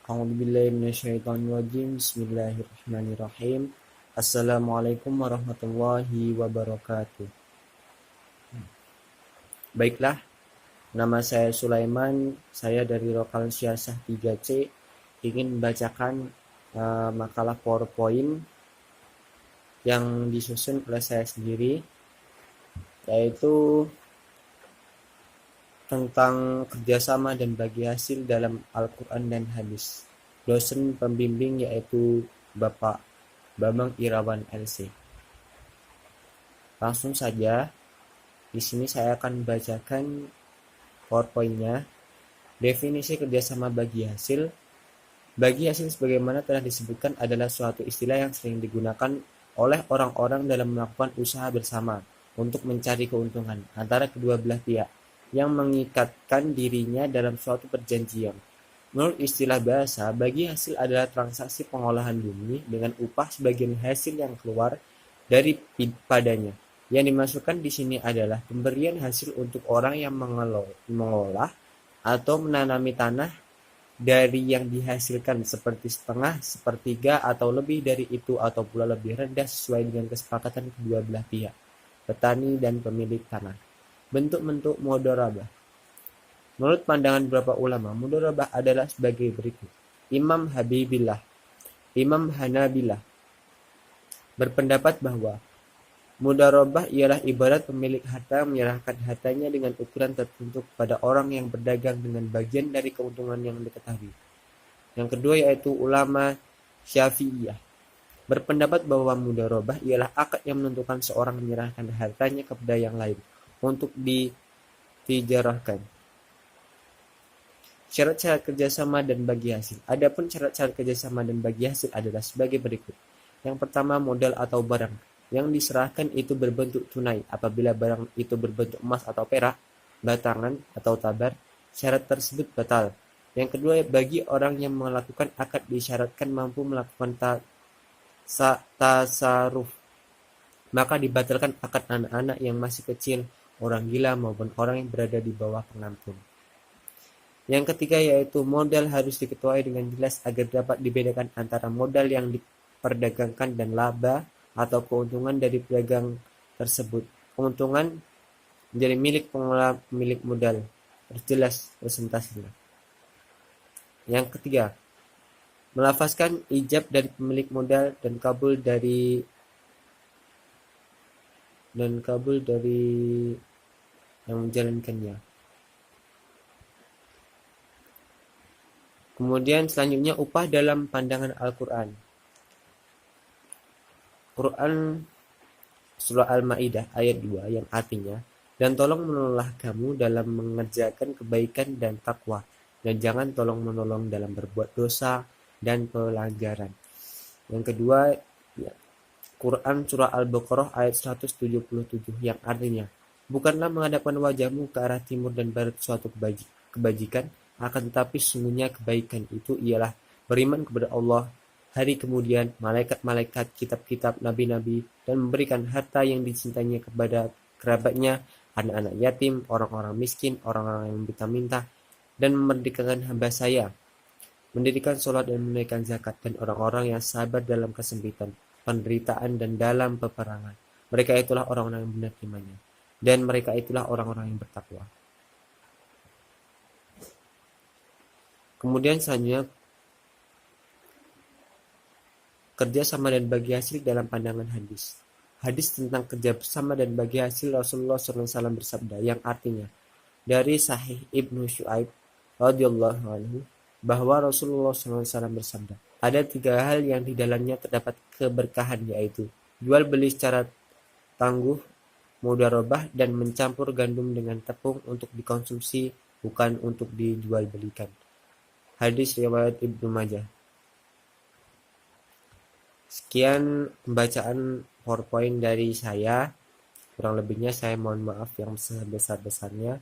A'udzubillahi minasyaitonirrajim. Bismillahirrahmanirrahim. Assalamualaikum warahmatullahi wabarakatuh. Baiklah, nama saya Sulaiman. Saya dari Lokal Syasah 3C ingin membacakan makalah PowerPoint yang disusun oleh saya sendiri, yaitu tentang kerjasama dan bagi hasil dalam Al-Quran dan Hadis. Dosen pembimbing yaitu Bapak Bambang Irawan LC. Langsung saja, di sini saya akan bacakan PowerPoint-nya. Definisi kerjasama bagi hasil. Bagi hasil sebagaimana telah disebutkan adalah suatu istilah yang sering digunakan oleh orang-orang dalam melakukan usaha bersama untuk mencari keuntungan antara kedua belah pihak yang mengikatkan dirinya dalam suatu perjanjian. Menurut istilah bahasa, bagi hasil adalah transaksi pengolahan bumi dengan upah sebagian hasil yang keluar dari padanya. Yang dimasukkan di sini adalah pemberian hasil untuk orang yang mengolah atau menanami tanah dari yang dihasilkan seperti setengah, sepertiga, atau lebih dari itu atau pula lebih rendah sesuai dengan kesepakatan kedua belah pihak, petani dan pemilik tanah. Bentuk-bentuk mudharabah. Menurut pandangan beberapa ulama, mudharabah adalah sebagai berikut. Imam Hanabilah berpendapat bahwa mudharabah ialah ibarat pemilik harta menyerahkan hartanya dengan ukuran tertentu kepada orang yang berdagang dengan bagian dari keuntungan yang diketahui. Yang kedua yaitu ulama Syafi'iyah berpendapat bahwa mudharabah ialah akad yang menentukan seorang menyerahkan hartanya kepada yang lain untuk ditijarahkan. Syarat-syarat kerjasama dan bagi hasil. Adapun syarat-syarat kerjasama dan bagi hasil adalah sebagai berikut. Yang pertama, modal atau barang yang diserahkan itu berbentuk tunai. Apabila barang itu berbentuk emas atau perak, batangan atau tabar, syarat tersebut batal. Yang kedua, bagi orang yang melakukan akad disyaratkan mampu melakukan tasarruf, maka dibatalkan akad anak-anak yang masih kecil, orang gila maupun orang yang berada di bawah pengampun. Yang ketiga yaitu modal harus diketuai dengan jelas agar dapat dibedakan antara modal yang diperdagangkan dan laba atau keuntungan dari pedagang tersebut. Keuntungan menjadi milik pengelola pemilik modal. Perjelas presentasinya. Yang ketiga, melafazkan ijab dari pemilik modal dan kabul dari yang menjalankannya. Kemudian selanjutnya upah dalam pandangan Al-Quran. Quran Surah Al-Ma'idah ayat 2 yang artinya, dan tolong menolonglah kamu dalam mengerjakan kebaikan dan takwa, dan jangan tolong menolong dalam berbuat dosa dan pelanggaran. Yang kedua, ya, Quran Surah Al-Baqarah ayat 177 yang artinya, bukanlah menghadapkan wajahmu ke arah timur dan barat suatu kebajikan, akan tetapi sesungguhnya kebaikan itu ialah beriman kepada Allah, hari kemudian, malaikat-malaikat, kitab-kitab, nabi-nabi, dan memberikan harta yang dicintainya kepada kerabatnya, anak-anak yatim, orang-orang miskin, orang-orang yang minta-minta, dan memerdekakan hamba saya, mendirikan sholat dan menunaikan zakat, dan orang-orang yang sabar dalam kesempitan, penderitaan, dan dalam peperangan. Mereka itulah orang-orang yang benar imannya, dan mereka itulah orang-orang yang bertakwa. Kemudian selanjutnya, kerja sama dan bagi hasil dalam pandangan hadis. Hadis tentang kerja bersama dan bagi hasil Rasulullah SAW bersabda yang artinya dari Sahih Ibnu Syu'aib radhiyallahu anhu bahwa Rasulullah SAW bersabda, ada 3 hal yang di dalamnya terdapat keberkahan, yaitu jual beli secara tangguh, mudharabah, dan mencampur gandum dengan tepung untuk dikonsumsi bukan untuk dijual belikan. Hadis riwayat Ibnu Majah. Sekian pembacaan PowerPoint dari saya. Kurang lebihnya saya mohon maaf yang sebesar-besarnya.